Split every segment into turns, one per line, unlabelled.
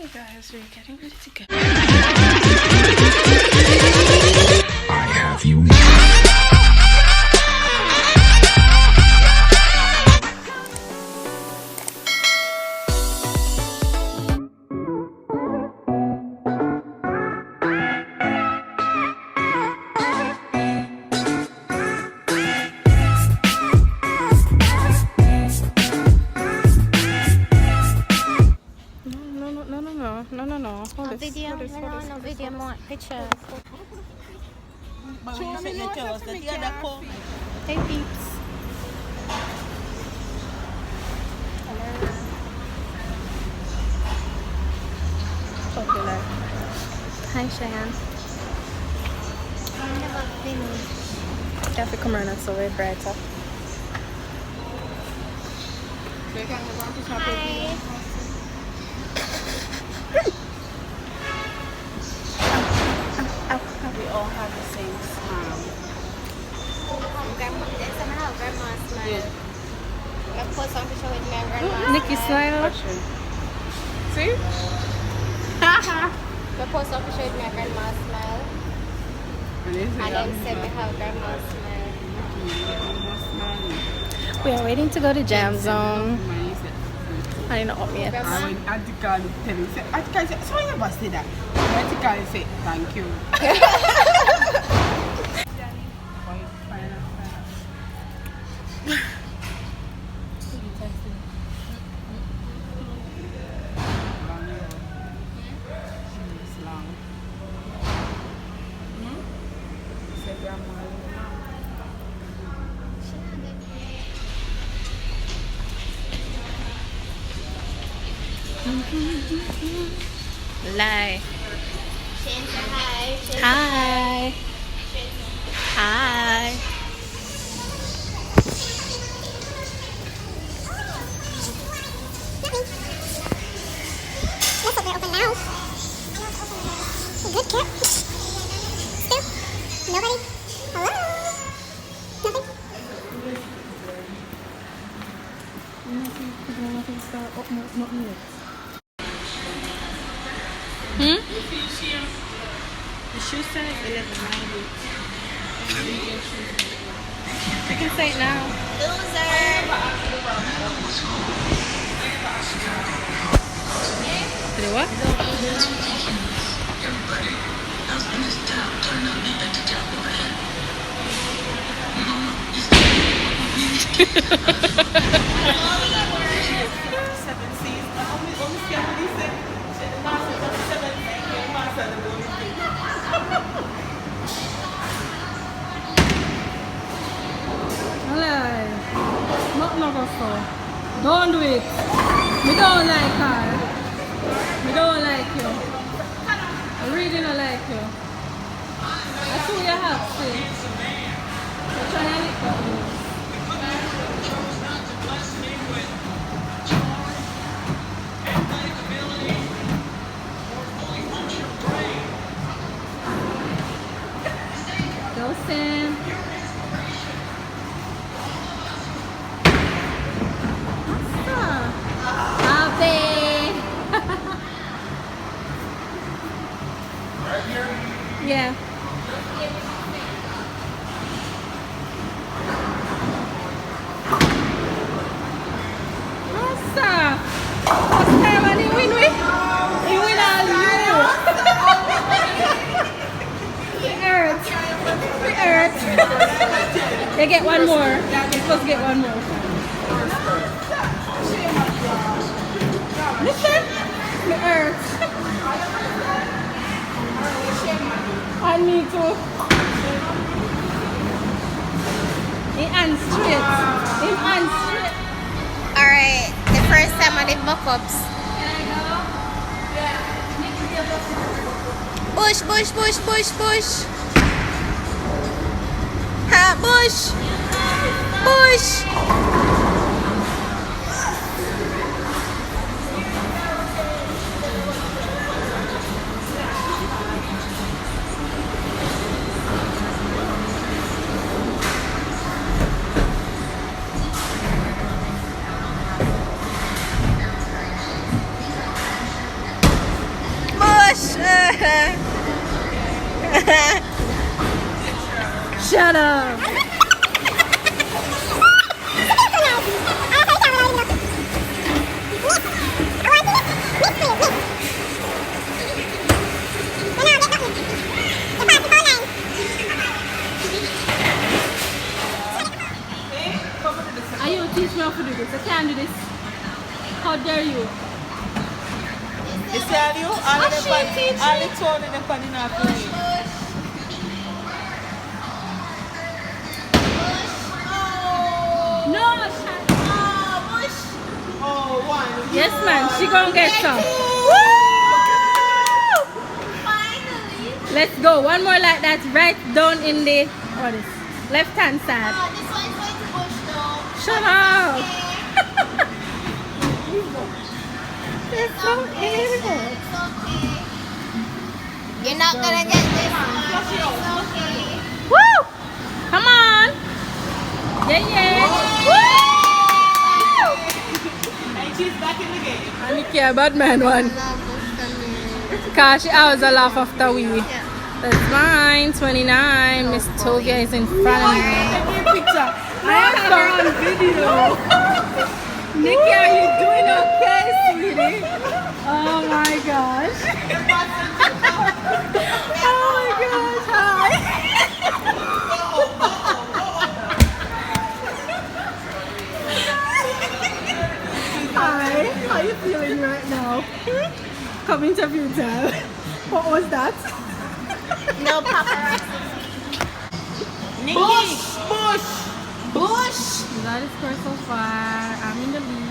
Hey guys, we're getting ready to go.
I have you.
No. Hold this.
Video, no video, more picture. Hey peeps.
Hello.
Hi Cheyenne.
You have to come around so we're brighter.
Hi.
We all have the same smile.
Grandma's smile. I put some picture with my grandma.
Nikki smile. See?
I put some picture with my grandma's smile. And then said we have grandma's smile.
We are waiting to go to Jamzone. I didn't know yet.
I went Attica to tell him, Attica said, so you never say that. Attica said, thank you.
Lie.
Hi.
Hi. Hi.
What's up there open now? Good cat. Still? Nobody? Hello? Nothing?
The shoe size 11.90. You can say it now. Did it what? Don't do it. We don't like her. We don't like you. I really don't like you. That's who you have to see. You're trying to lick up. Go Sam. Yeah. Nossa! Postela ni win win. He win all you. The earth. They get one more. You're supposed to get one more. Listen. The earth. I need to. He hands straight. Him hands straight.
Alright, the first time I did mock-ups. Push. Ha, push.
Shut up. Are you teach me how to do this? I can't do this. How dare you?
You see all you? All of them all the tone in the pan in our plate.
No,
Oh, one.
yes, man. She gonna get some.
Finally.
Let's go. One more like that. Right down in the what is left hand side.
Oh, this one's going to push though.
Shut up.
Okay.
It's so evil.
It's okay. You're not gonna get this one. It's okay.
Woo! Come on. Yeah. Woo!
And she's back in the game.
I don't care about man one. Cause she always a laugh after we. That's mine. 29. Miss Tovia is in front of me.
Take a picture. I have her on video.
Nikki, are you doing okay, sweetie? Oh my gosh. Oh my gosh, hi. Hi, how are you feeling right now? Come interview time. What was that?
No paparazzi.
Bush!
Bush.
That is score so far. I'm in the lead.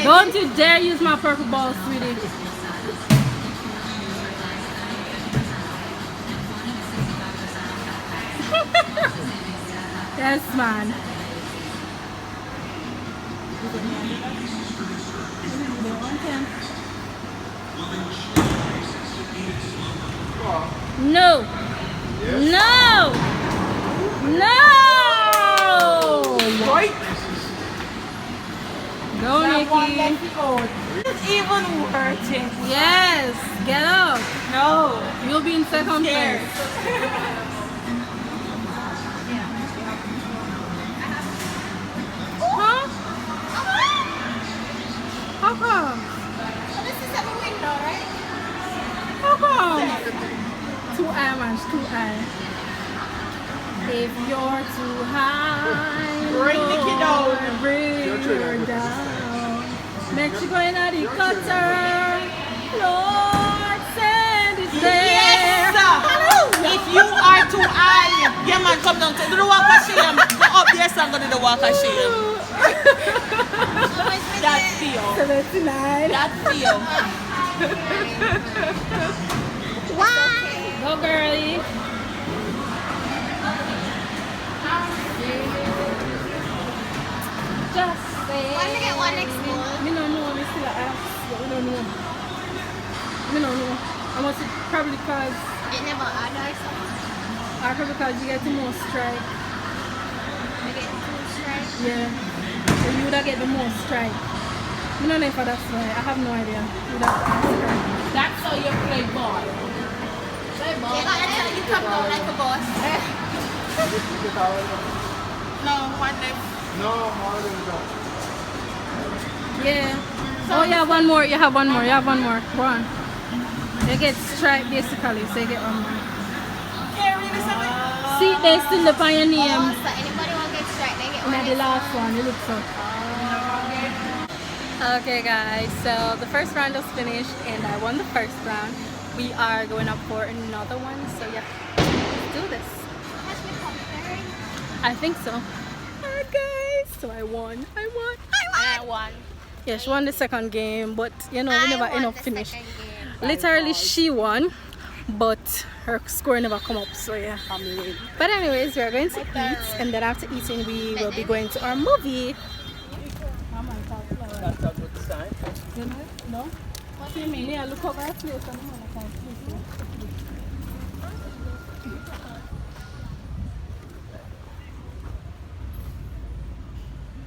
Don't you dare use my purple ball, sweetie. Yes, man. No. No. No.
Right?
Go,
That one
Nikki.
left it out. It's even worth it.
Yes. Get up.
No.
You'll be in second
Scared.
place. Huh? How come?
So this is at the window, right?
How come? Too high, man. Too high. If you're too high,
Bring Nikki down.
Lord, bring her down. Mexico in the gutter. Lord, send it there.
Yes, sir. If you are too high, yeah, man, come down. Do the walk of shame. Go up there, son, go do the walk of shame. That feel.
79.
That feel.
Go, girlie. Just say.
Why you get one next one?
Me no know. Me still ask. But me no know. Me no know. I must probably cause.
It never add or something.
Or probably cause you get the most strike.
I get two stripes.
Yeah. So you would get the most strike. Me no know if that's why. I have no idea. You would have to ask her.
That's how you play ball.
Yeah, that's how you come down like a boss.
No, one left.
Yeah. Oh, you have one more. You have one more. You have one more. Go on. You get strike basically, so you get one more. See, they still look on your
Oh,
name.
so anybody want to get striped, they get
And
one.
the last one, you look so. Okay, guys. So the first round was finished, and I won the first round. We are going up for another one. So yeah, let's do this.
Has me comparing.
I think so. Alright, guys. So I won. I won. Yeah, she won the second game, but you know, we never end up finish. Literally, she won, but her score never come up. So yeah. But anyways, we are going to eat, and then after eating, we will be going to our movie.
That's a good sign.
You know? No? What do you mean? Yeah, look over our place and the man can't see.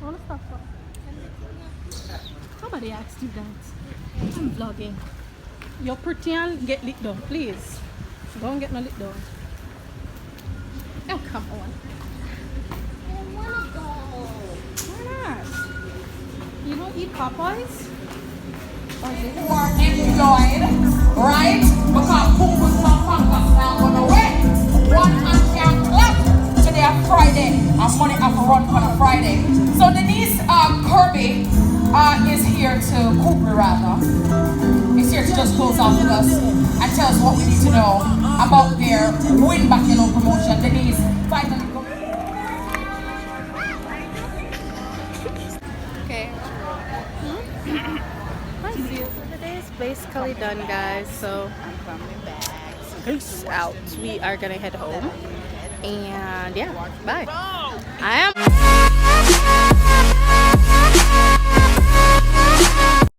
I want to stop. Somebody asked you that. I'm vlogging. You're pretty and get lit down, please. Don't get no lit down. Oh, come on.
I wanna go.
Why not? You don't eat Popeyes? Or is it?
Are employed, right? Because who was not focused now on the way? One hand can't clap. Today a Friday, and money have to run on a Friday. So Denise Kirby is here to Cooper rather. Is here to just close out with us and tell us what we need to know about their win back in our promotion. Denise, finally go.
Okay.
The day is basically done, guys. So
I'm coming back.
peace out. We are gonna head home. And yeah, bye. I am.